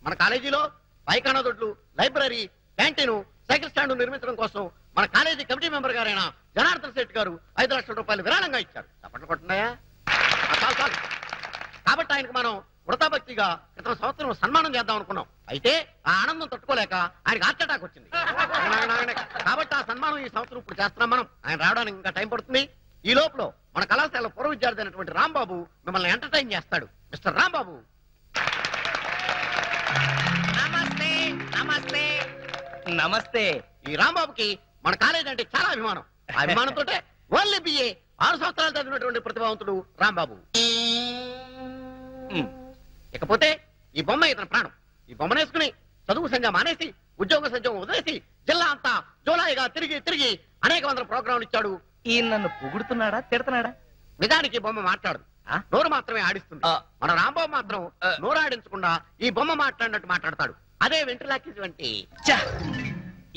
మన కాలేజీలో పైకానా దొడ్లు, లైబ్రరీ, క్యాంటీన్, సైకిల్ స్టాండ్ నిర్మించడం కోసం మన కాలేజీ కమిటీ మెంబర్ గారైన జనార్దన్ శెట్టి గారు 5 లక్షల రూపాయలు విరాళంగా ఇచ్చారు. చప్పట్లు కొట్టున్నాయా? చాలు. కాబట్టి ఆయనకు మనం వృతాభక్తిగా క్రితం సంవత్సరం సన్మానం చేద్దాం అనుకున్నాం. అయితే ఆ ఆనందం తట్టుకోలేక ఆయనకు హార్ట్ అటాక్ వచ్చింది. కాబట్టి ఆ సన్మానం ఈ సంవత్సరం ఇప్పుడు చేస్తున్నాం మనం. ఆయన రావడానికి ఇంకా టైం పడుతుంది. ఈ లోపల మన కళాశాల పూర్వ విద్యార్థి అయినటువంటి రాంబాబు మిమ్మల్ని ఎంటర్టైన్ చేస్తాడు. మిస్టర్ రాంబాబు. నమస్తే. నమస్తే. నమస్తే. ఈ రాంబాబుకి మన కాలేజ్ అంటే చాలా అభిమానం. ఆ అభిమానంతో ఓన్లీ బిఏ 6 సంవత్సరాలు చదివినటువంటి ప్రతిభావంతుడు రాంబాబు. ఇకపోతే ఈ బొమ్మ ఇతని ప్రాణం. ఈ బొమ్మను వేసుకుని చదువు సంధ్య మానేసి ఉద్యోగ సంధ్యం వదిలేసి జిల్లా అంతా జోలాయిగా తిరిగి అనేక వందల ప్రోగ్రాంలు ఇచ్చాడు. ఈయన నన్ను పొగుడుతున్నాడా తిడుతున్నాడా? నిజానికి ఈ బొమ్మ మాట్లాడు, నోరు మాత్రమే ఆడిస్తుంది. మన రాంబాబు మాత్రం నోరు ఆడించకుండా ఈ బొమ్మ మాట్లాడినట్టు మాట్లాడతాడు. అదే వెంట్రులాకి వంటి.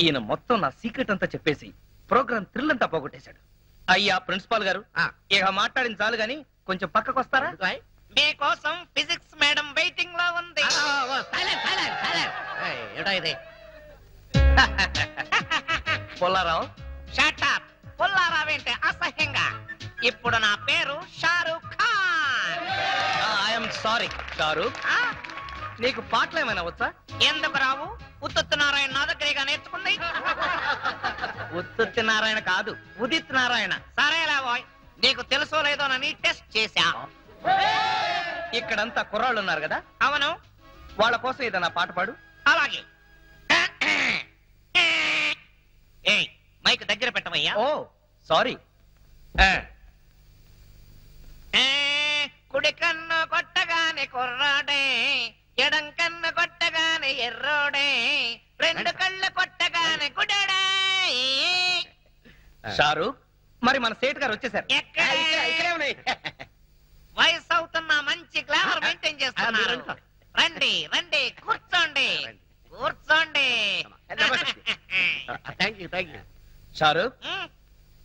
ఈయన మొత్తం నా సీక్రెట్ అంతా చెప్పేసి ప్రోగ్రామ్ థ్రిల్ అంతా పోగొట్టేశాడు. అయ్యా ప్రిన్సిపాల్ గారు, ఇక మాట్లాడిన చాలు గాని కొంచెం పక్కకు వస్తారా? మీకోసం ఫిజిక్స్ మేడం వెయిటింగ్ లో ఉంది. పుల్లారావు. Shut up. పుల్లారావు ఏంటి అసహ్యంగా? ఇప్పుడు నా పేరు షారూక్ ఖాన్. I'm sorry Shahrukh. నీకు పాటలు ఏమైనా వచ్చా? ఎందుకు రావు? ఉత్తుత్ నారాయణ నా దగ్గరగా నేర్చుకుంది. ఉత్తుత్ నారాయణ కాదు, ఉదిత్ నారాయణ. సరేలా బాయ్, నీకు తెలుసో లేదోనని టెస్ట్ చేశా. ఇక్కడంతా కుర్రాళ్ళు ఉన్నారు కదా? అవును. వాళ్ళ కోసం ఏదన్నా పాట పాడు. అలాగే. ఏయ్, మైక్ దగ్గర పెట్టమయ్యా. ఓ సారీ. కుడి కన్ను కొట్టగానే కుర్రాడే, ఎడం కన్ను కొట్టగానే ఎర్రోడే, రెండు కళ్ళు కొట్టగానే గుడడే. షారూక్, మరి మన సేట్ గారు వచ్చేసారు. ఇక్కడే ఉన్నాయి. వయసు అవుతున్నా మంచి గ్లామర్ మెయింటైన్ చేస్తున్నారు. రండి రండి, కూర్చోండి కూర్చోండి. షారూక్,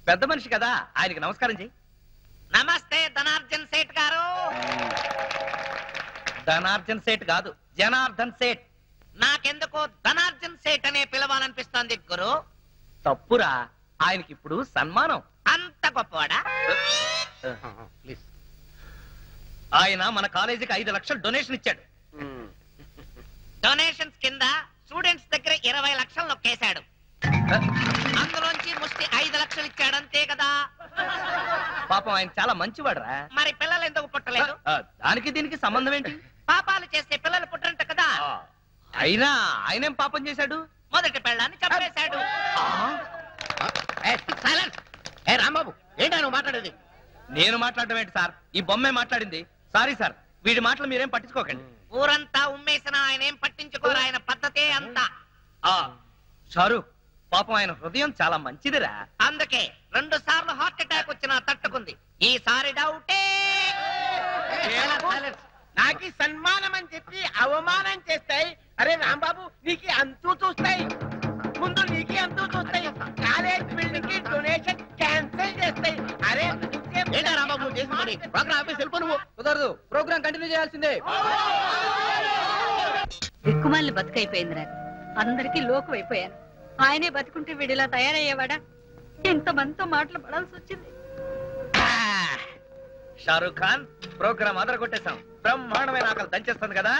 పెద్ద మనిషి కదా, ఆయనకి నమస్కారం చెయ్యి. నమస్తే ధనార్జన్ సేట్ గారు. ధనార్జన్ సేట్ కాదు, జనార్దన్ సేట్. నాకెందుకో ధనార్జన్ సేట్ అనే పిలవాలనిపిస్తోంది గురు. తప్పురా, ఆయనకి ఇప్పుడు సన్మానం. అంత గొప్పవాడా? ఆయన మన కాలేజీకి 5 లక్షలు డొనేషన్ ఇచ్చాడు. డొనేషన్స్ కింద స్టూడెంట్స్ దగ్గర 20 లక్షలు నొక్కేశాడు. అందులోంచి ముష్టి 5 లక్షలు ఇచ్చాడు, అంతే కదా? పాపం ఆయన చాలా మంచివాడురా. మరి పిల్లలు ఎందుకు పుట్టలేదు? దానికి దీనికి సంబంధం ఏంటి? పాపాలు చేస్తే పిల్లలు పుట్టరంట కదా. అయినా ఆయనేం పాపం చేశాడు? మొదటి పెళ్ళాన్ని చంపేశాడు. రాంబాబు, ఏంటా నువ్వు మాట్లాడేది? నేను మాట్లాడడం ఏంటి సార్? ఈ బొమ్మే మాట్లాడింది. సారీ సార్, వీడి మాటలు మీరేం పట్టించుకోకండి. ఊరంతా ఉమ్మేసిన ఆయన ఏం పట్టించుకోరు, ఆయన పద్ధతే అంతా. షారూక్, పాపం ఆయన హృదయం చాలా మంచిదిరా. అందుకే 2 సార్లు హార్ట్ అటాక్ వచ్చినా తట్టుకుంది. ఈసారి డౌటే. నాకు సన్మానం అని చెప్పి అవమానం చేస్తాయి. అరే రాంబాబు, నీకు అంతూ చూస్తాయి. ముందు నీకు అంతూ చూస్తాయి. కాలేజ్ బిల్డింగ్ కి డొనేషన్ క్యాన్సిల్ చేస్తాయి. అరే రాంబాబు, ప్రోగ్రామ్ ఆఫీస్ వెళ్ళిపో. నువ్వు కుదరదు, ప్రోగ్రామ్ కంటిన్యూ చేయాల్సిందే. దిక్కుమాలిన బతుకైపోయిందిరా. అందరికీ లోకు అయిపోయాను. ఆయనే బతుకుంటే వీడిలా తయారయ్యేవాడా? ఎంతమందితో మాటలు పడాల్సి వచ్చింది. షారూక్ ఖాన్, ప్రోగ్రామ్ అదర కొట్టేశాం. బ్రహ్మాండమైన ఆకలి దంచేస్తుంది కదా.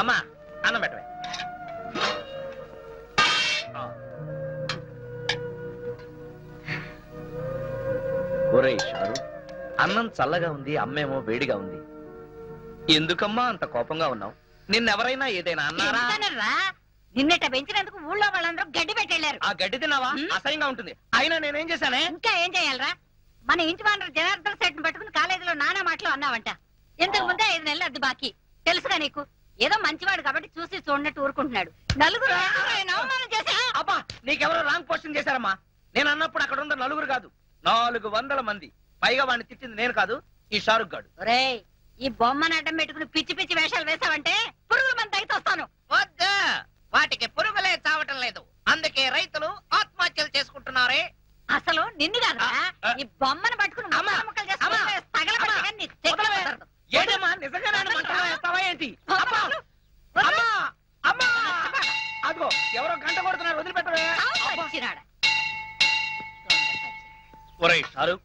అమ్మా, అన్నం పెట్టవే. ఒరేయ్ షారూక్, అన్నం చల్లగా ఉంది, అమ్మేమో వేడిగా ఉంది. ఎందుకమ్మా అంత కోపంగా ఉన్నావు? నిన్నెవరైనా ఏదైనా అన్నారా? నిన్నట పెంచినందుకు ఊళ్ళో వాళ్ళందరూ గడ్డి పెట్టెళ్ళారు. ఆ గడ్డి తిన్నావా? అసహ్యంగా ఉంటుంది. అయినా నేనేం చేశానే? ఇంకా ఏం చేయాలరా? మన ఇంటి వానరు జనార్దన్ సెట్ పట్టుకుని కాలేజీలో నానా మాటలు అన్నావంట. ఇంతకు ముందే 5 నెలలు అద్దె బాకీ. తెలుసుగా నీకు? ఏదో మంచివాడు కాబట్టి చూసి చూడనట్టు ఊరుకుంటున్నాడు. నలుగురు అవమానం చేశా. అబ్బా, నీకెవరో రాంగ్ పోస్టింగ్ చేశారమ్మా. నేను అన్నప్పుడు అక్కడ ఉన్న నలుగురు కాదు, 400 మంది. పైగా వాడిని తిట్టింది నేను కాదు, ఈ షారుఖ్ గాడు. ఒరేయ్, ఈ బొమ్మను అడ్డం పెట్టుకుని పిచ్చి పిచ్చి వేషాలు వేసావంటే పురుగుల మంది తగ్గితొస్తాను. వద్దు, వాటికి పురుగులే చావటం లేదు. అందుకే రైతులు ఆత్మహత్యలు చేసుకుంటున్నారే. అసలు నిన్ను కాదా, ఈ బొమ్మను పట్టుకుని ముక్కలు చేసుకుంటే తగలబెట్టగా నీ తెగలు కుదరదు. ఏంటమ్మా, నిజంగా నన్ను మంటలో వేస్తావా ఏంటి? అబ్బా, అమ్మా, అమ్మా, అదిగో ఎవరో గంట కొడుతున్నారు, వదిలిపెట్టవే. ఒరేయ్ షారుఖ్,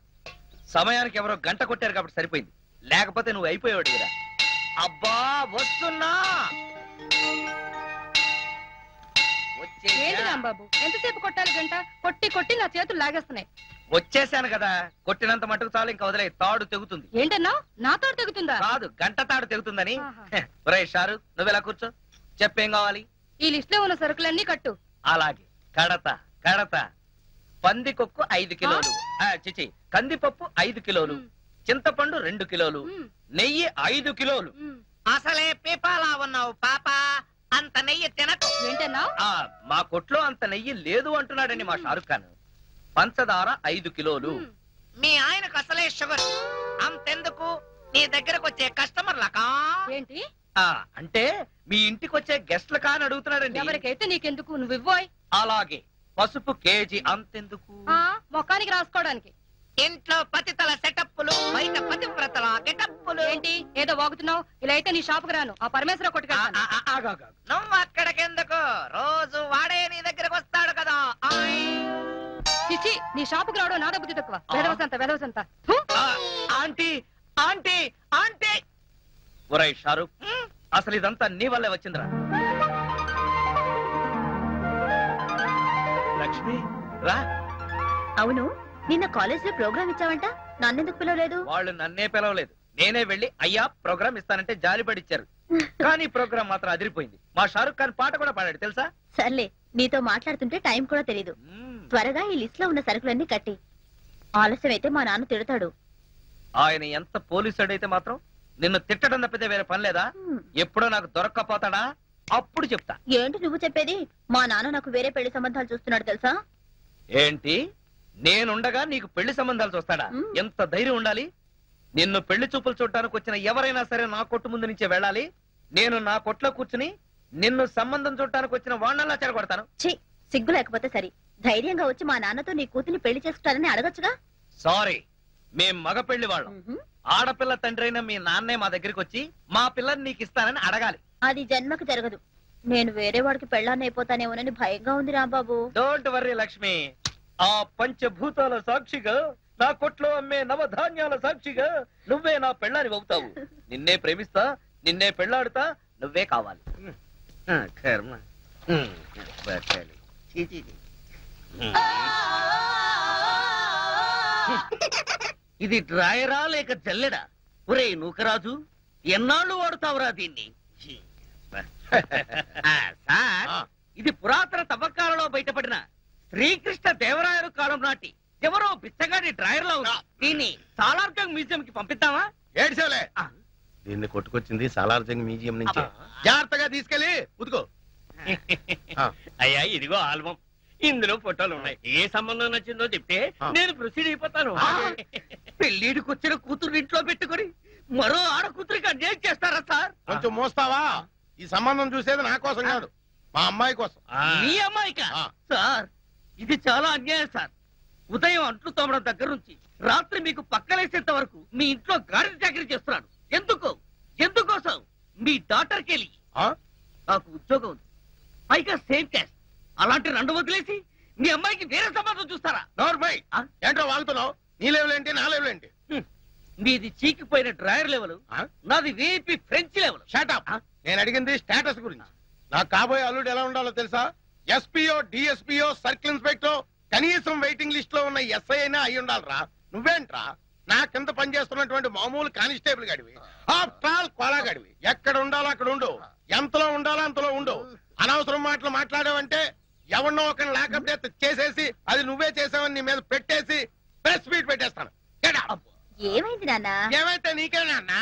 సమయానికి ఎవరో గంట కొట్టారు కాబట్టి సరిపోయింది, లేకపోతే నువ్వు అయిపోయాడు కదా. అబ్బా వస్తున్నా. ఏంటి రాంబాబు, ఎంతసేపు కొట్టాలి గంట? కొట్టి కొట్టి నా చేతులు లాగేస్తున్నాయి. వచ్చేసాను కదా, కొట్టినంత మటుకు చాలు, ఇంకా వదిలే. తాడు తెగుతుంది. ఏంటన్నావు? నా తాడు తెగుతుందా? కాదు, గంట తాడు తెగుతుందని. ఒరేయ్ షారుఖ్, నువ్వెలా కూర్చో, చెప్పేం కావాలి? ఈ లిస్ట్ లో ఉన్న సరుకులన్నీ కట్టు. అలాగే. కడత కడత. పందికొక్కు 5 కిలోలు, చిచి కందిపప్పు 5 కిలోలు, చింతపండు 2 కిలోలు, నెయ్యి 5 కిలోలు. అసలే పీపాలా ఉన్నావు పాప, అంత నెయ్యి తినకు. ఏంటన్నావు? మా కొట్లో అంత నెయ్యి లేదు అంటున్నాడండి మా షారుఖ్ ఖాన్. పంచదార 5 కిలోలు. మీ ఆయనకు అసలే షుగర్. అంతెందుకు, నీ దగ్గరకు వచ్చే కస్టమర్లకా? ఏంటి అంటే మీ ఇంటికి వచ్చే గెస్ట్లకా అని అడుగుతున్నాడండి. ఎవరికైతే నీకెందుకు, నువ్వు ఇవ్వోయ్. అలాగే పసుపు కేజీ అంతెందుకు? మొఖానికి రాసుకోవడానికి. ఇంట్లో పతితల సెటప్పులు, బయట పతివ్రతల గెటప్పులు. ఏంటి ఏదో వాగుతున్నావు? ఇలా అయితే నీ షాపుకి రాను. ఆ పరమేశ్వర కొట్టుకెళ్తాను. నువ్వు అక్కడికెందుకు? రోజు వాడే నీ దగ్గరకు వస్తాడు కదా. చిచ్చి, నీ షాపుకి రావడం నాద బుద్ధి తక్కువ. వెదవసంత. Aunty aunty aunty. ఒరేయ్ షారూక్, అసలు ఇదంతా నీ వల్లే వచ్చిందిరా. లక్ష్మి రా. అవును, నిన్న కాలేజ్ లో ప్రోగ్రామ్ ఇచ్చావంట, నన్నెందుకు పిలవలేదు? వాళ్ళు నన్నే పిలవలేదు, నేనే వెళ్ళి అయ్యా ప్రోగ్రామ్ ఇస్తానంటే జాలిపడిచ్చారు. కానీ ప్రోగ్రామ్ మాత్రం అదిరిపోయింది. మా షారూక్ ఖాన్ పాట కూడా పాడాడు తెలుసా? సర్లే, నీతో మాట్లాడుతుంటే టైం కూడా తెలీదు. త్వరగా ఈ లిస్ట్ లో ఉన్న సరుకులన్నీ కట్టి, ఆలస్యం అయితే మా నాన్న తిడతాడు. ఆయన ఎంత పోలీసుడైతే మాత్రం నిన్ను తిట్టడం తప్పితే వేరే పని లేదా? ఎప్పుడో నాకు దొరక్కపోతాడా? అప్పుడు చెప్తా. ఏంటి నువ్వు చెప్పేది? మా నాన్న నాకు వేరే పెళ్లి సంబంధాలు చూస్తున్నాడు తెలుసా? ఏంటి, నేనుండగా నీకు పెళ్లి సంబంధాలు చూస్తాడా? ఎంత ధైర్యం ఉండాలి! నిన్ను పెళ్లి చూపులు చూడటానికి వచ్చిన ఎవరైనా సరే నా కొట్టు ముందు నుంచే వెళ్ళాలి. నేను నా కొట్లో కూర్చుని నిన్ను సంబంధం చూడటానికి వచ్చిన వాళ్ళలా చెరగొడతాను. ఛీ, సిగ్గు లేకపోతే సరి. ధైర్యంగా వచ్చి మా నాన్నతో నీ కూతుర్ని పెళ్లి చేసుకుంటారని అడగచ్చుగా. సారీ, మేం మగ పెళ్లి వాళ్ళం. ఆడపిల్ల తండ్రి అయిన మీ నాన్నే మా దగ్గరికి వచ్చి మా పిల్లని నీకు ఇస్తానని అడగాలి. అది జన్మకి జరగదు. నేను వేరే వాడికి పెళ్ళాన్ని అయిపోతానేమోనని భయంగా ఉంది రాంబాబు. డోంట్ వర్రీ లక్ష్మి, ఆ పంచభూతాల సాక్షిగా, నా కొట్లో అమ్మే నవధాన్యాల సాక్షిగా నువ్వే నా పెళ్ళాని అవుతావు. నిన్నే ప్రేమిస్తా, నిన్నే పెళ్ళాడుతా, నువ్వే కావాలి. కర్మ. ఇది డ్రాయరా లేక జల్లెడా? ఒరే నూకరాజు, ఎన్నాళ్ళు వాడుతావురా దీన్ని? సార్, ఇది పురాతన తవ్వకాలలో బయటపడిన శ్రీకృష్ణ దేవరాయలు కాలం నాటి ఎవరో బిచ్చగాడి డ్రాయర్ లో ఉంది. దీన్ని సాలార్జంగ్ మ్యూజియం కి పంపిద్దామా? ఏడ్చేవలే, దీన్ని కొట్టుకొచ్చింది సాలార్జంగ్ మ్యూజియం నుంచి. జాగ్రత్తగా తీసుకెళ్ళి ఉతుకో. అయ్యా ఇదిగో ఆల్బం, ఇందులో ఫోటోలు ఉన్నాయి. ఏ సంబంధం నచ్చిందో చెప్తే నేను ప్రొసీడ్ అయిపోతాను. పెళ్లిడికి వచ్చిన కూతురు ఇంట్లో పెట్టుకుని మరో ఆడ కూతురికి అన్యాయం చేస్తారా సార్? కొంచెం మోస్తావా? ఈ సంబంధం చూసేది నా కోసం కాదు, మా అమ్మాయి కోసం. మీ అమ్మాయికా? సార్, ఇది చాలా అన్యాయం సార్. ఉదయం అంట్లు తోమడం దగ్గర నుంచి రాత్రి మీకు పక్కలేసేంత వరకు మీ ఇంట్లో గాడి చాకరీ చేస్తున్నాడు. ఎందుకోసం? మీ డాక్టర్ కెళ్ళి నాకు ఉద్యోగం ఉంది, పైగా సేమ్ క్యాస్ట్. అలాంటి రెండు వదిలేసి మీ అమ్మాయికి వేరే సంబంధం చూస్తారా? నోర్మై, ఏంటో వాగుతున్నావు? నీ లెవెల్ ఏంటి, నా లెవెల్ ఏంటి? మీది చీకిపోయిన డ్రాయర్ లెవెల్, నాది వీపీ ఫ్రెంచ్ లెవెల్. షటప్. నేను అడిగింది స్టేటస్ గురించి. నాకు కాబోయే అల్లుడు ఎలా ఉండాలో తెలుసా? ఎస్పీఓ, డిఎస్పీఓ, సర్కిల్ ఇన్స్పెక్టర్, కనీసం వెయిటింగ్ లిస్ట్ లో ఉన్న ఎస్ఐ అయినా అయి ఉండాలరా. నువ్వేంట్రా నా కింద పనిచేస్తున్నటువంటి మామూలు కానిస్టేబుల్ గడివి, ఆఫ్టర్ ఆల్ కోలా గడివి. ఎక్కడ ఉండాలో అక్కడ ఉండు, ఎంతలో ఉండాలో అంతలో ఉండు. అనవసరం మాటలు మాట్లాడావంటే ఎవరినో ఒకరిని లాకప్ డెత్ చేసేసి అది నువ్వే చేసావని నీ మీద పెట్టేసి ప్రెస్ మీట్ పెట్టేస్తాను. ఏమైంది నాన్న? ఏమైతే నీకే నాన్న.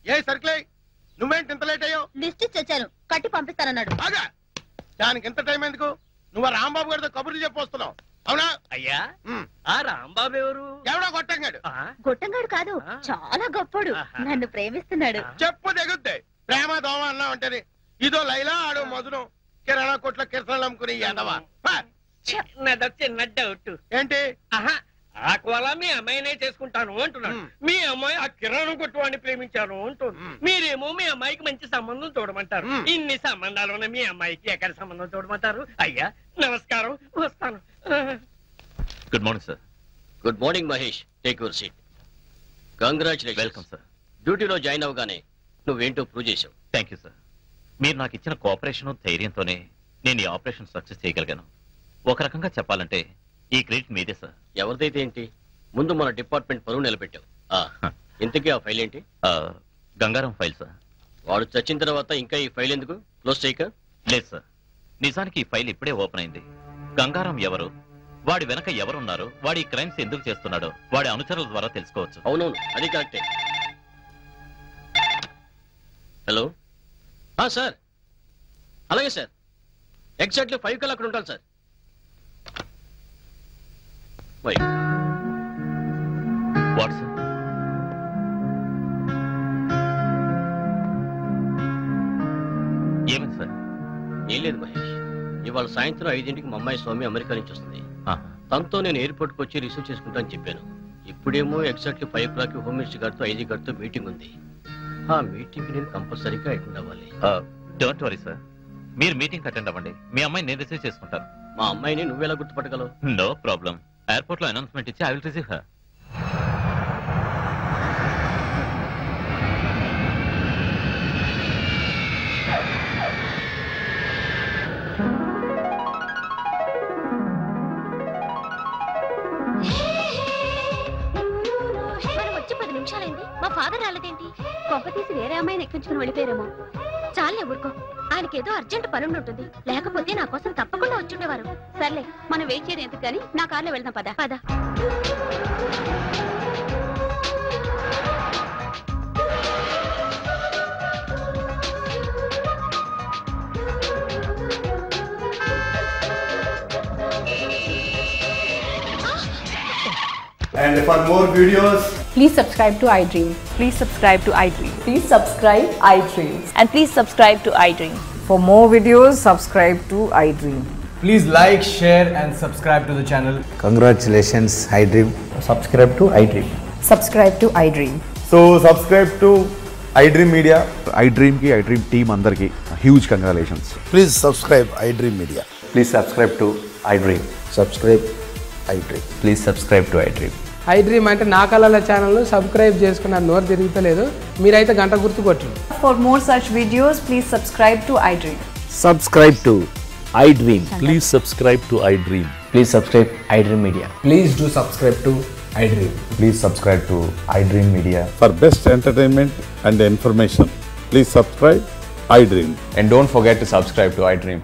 ఏ సర్కిల్, నువ్వేంటి ఇంత లేట్ అయ్యావు? లిస్ట్ ఇచ్చి వచ్చాను, కట్టి పంపిస్తానన్నాడు. బాగా దానికి ఎంత టైం ఎందుకు? నువ్వు రాంబాబు గారితో కబుర్లు చెప్పొస్తున్నావు, అవునా? అయ్యా, ఆ రాంబాబు ఎవరు? ఎవడో గొట్టంగాడు. గొట్టంగాడు కాదు, చాలా గొప్పడు. నన్ను ప్రేమిస్తున్నాడు. చెప్పు దిగుద్ది. ప్రేమ దోమ అన్నా ఉంటది. ఇదో లైలా, ఆడో మధురం. కిరాణా కొట్ల కిరసనాలు అమ్ముకుని ఎదవా. నాదో చిన్న డౌట్. ఏంటి? ఆ కోలా మీ అమ్మాయినే చేసుకుంటాను అంటున్నాడు. మీ అమ్మాయి ఆ కిరాణా కొట్టు వాడిని ప్రేమించాను అంటుంది. మీరేమో మీ అమ్మాయికి మంచి సంబంధం చూడమంటారు. ఇన్ని సంబంధాలు ఉన్న మీ అమ్మాయికి ఎక్కడ సంబంధం చూడమంటారు? అయ్యా నమస్కారం, వస్తాను. Good morning sir. Good morning Mahesh, take your seat. Congratulation. Welcome sir. డ్యూటీలో జాయిన్ అవగానే నువ్వేంటో ప్రూవ్ చేశావు. Thank you sir. మీరు నాకు ఇచ్చిన కోఆపరేషన్ ధైర్యంతోనే నేను ఈ ఆపరేషన్ సక్సెస్ చేయగలిగాను. ఒక రకంగా చెప్పాలంటే ఈ క్రెడిట్ మీదే సార్. ఎవరిదైతే ఏంటి, ముందు మన డిపార్ట్మెంట్ పరువు నిలబెట్టావు. ఇంతకీ ఆ ఫైల్ ఏంటి? Gangaram file sir. వాడు చచ్చిన తర్వాత ఇంకా ఈ ఫైల్ ఎందుకు క్లోజ్ చేయక? లేదు సార్, నిజానికి ఈ ఫైల్ ఇప్పుడే ఓపెన్ అయింది. గంగారం ఎవరు, వాడి వెనక ఎవరున్నారు, వాడి క్రైమ్స్ ఎందుకు చేస్తున్నాడో వాడి అనుచరుల ద్వారా తెలుసుకోవచ్చు. అవునవును, అది కరెక్టే. Hello sir. అలాగే సార్, ఎగ్జాక్ట్లీ 5 కల్లా అక్కడ ఉంటాను సార్. What sir? ఏమైంది సార్? ఏం లేదు మహేష్, ఇవాళ సాయంత్రం 5ంటికి మా అమ్మాయి స్వామి అమెరికా నుంచి వస్తుంది. తనతో నేను ఎయిర్పోర్ట్కి వచ్చి రిసీవ్ చేసుకుంటానని చెప్పాను. ఇప్పుడేమో ఎగ్జాక్ట్లీ 5 o'clock హోమ్ మినిస్టర్ గారితో ఐజీ గారితో మీటింగ్ ఉంది. ఆ మీటింగ్ నేను కంపల్సరీగా అటెండ్ అవ్వాలి. డోంట్ వరీ సార్, మీరు మీటింగ్ అటెండ్ అవ్వండి. మీ అమ్మాయిని నేను రిసీవ్ చేసుకుంటాను. మా అమ్మాయిని నువ్వెలా గుర్తుపట్టగలవు? No problem. ఎయిర్పోర్ట్ లో అనౌన్స్మెంట్ ఇచ్చి ఐ విల్ రిసీవ్ హర్. వచ్చి 10 నిమిషాలైంది, మా ఫాదర్ రాలేదేంటి? కొంప తీసి వేరే అమ్మాయిని ఎక్కించుకుని వెళ్ళిపోయారేమో. చాలే ఊరుకో, ఆయనకేదో అర్జెంట్ పనుండి ఉంటుంది, లేకపోతే నా కోసం తప్పకుండా వచ్చుండేవారు. సర్లే, మనం వెయిట్ చేయడం ఎందుకు కానీ నా కార్లో వెళ్దాం. పద పద. And for more videos, please subscribe to iDream. Please subscribe to iDream. Please subscribe iDream. And please subscribe to iDream. For more videos, subscribe to iDream. Please like, share and subscribe to the channel. Congratulations, iDream. Subscribe to iDream. Subscribe to iDream. so subscribe to iDream Media. iDream ki iDream team andarki huge congratulations. Please subscribe iDream Media. Please subscribe to iDream. Subscribe iDream. Please subscribe to iDream. iDream అంటే నా కళల channel subscribe చేసుకున్న నోరు తిరుగుతలేదు, మీరైతే గంట గుర్తు కొట్టండి. For more such videos, please subscribe to iDream. Subscribe to iDream. Please subscribe to iDream. Please subscribe iDream Media. Please do subscribe to iDream. Please subscribe to iDream Media. For best entertainment and information, please subscribe iDream. And don't forget to subscribe to iDream.